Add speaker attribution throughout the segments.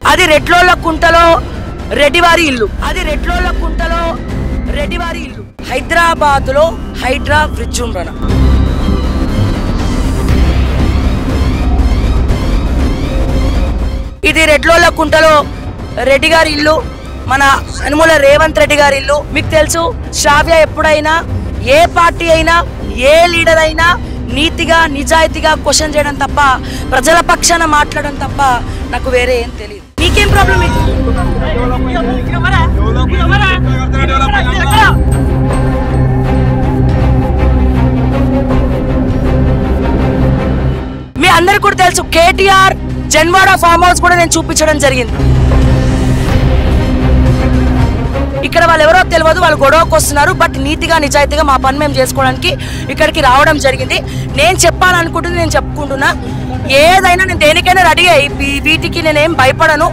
Speaker 1: అది రెడ్లోళ్ళ కుంటలో రెడ్డివారి ఇల్లు. అది రెడ్లోళ్ళ కుంటలో రెడ్డివారి ఇల్లు. హైదరాబాద్ లో హైడ్రా విజృంభణ. ఇది రెడ్లోళ్ళ కుంటలో రెడ్డి గారి ఇల్లు. మన యనమల రేవంత్ రెడ్డి గారి ఇల్లు. మీకు తెలుసు, శ్రావ్య ఎప్పుడైనా ఏ పార్టీ అయినా ఏ లీడర్ అయినా నీతిగా నిజాయితీగా క్వశ్చన్ చేయడం తప్ప, ప్రజల పక్షాన మాట్లాడడం తప్ప నాకు వేరే ఏం తెలియదు. నీకేం ప్రాబ్లం? మీ అందరికి కూడా తెలుసు, కేటీఆర్ జన్వాడ ఫామ్ హౌస్ కూడా నేను చూపించడం జరిగింది. ఇక్కడ వాళ్ళు ఎవరో తెలియదు, వాళ్ళు గొడవకు వస్తున్నారు. బట్ నీతిగా నిజాయితీగా మా పని మేము చేసుకోవడానికి ఇక్కడికి రావడం జరిగింది. నేను చెప్పాలనుకుంటుంది నేను చెప్పుకుంటున్నా. ఏదైనా నేను దేనికైనా రెడీ అయ్యి, వీటికి నేనేం భయపడను.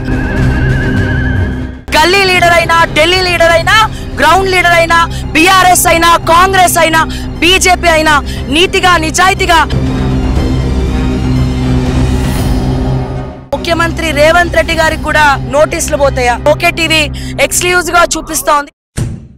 Speaker 1: గల్లీ లీడర్ అయినా, ఢిల్లీ లీడర్ అయినా, గ్రౌండ్ లీడర్ అయినా, బీఆర్ఎస్ అయినా, కాంగ్రెస్ అయినా, బీజేపీ అయినా నీతిగా నిజాయితీగా ముఖ్యమంత్రి రేవంత్ రెడ్డి గారికి కూడా నోటీసులు పోతాయా? ఓకే టీవీ ఎక్స్క్లూజివ్ గా చూపిస్తా ఉంది.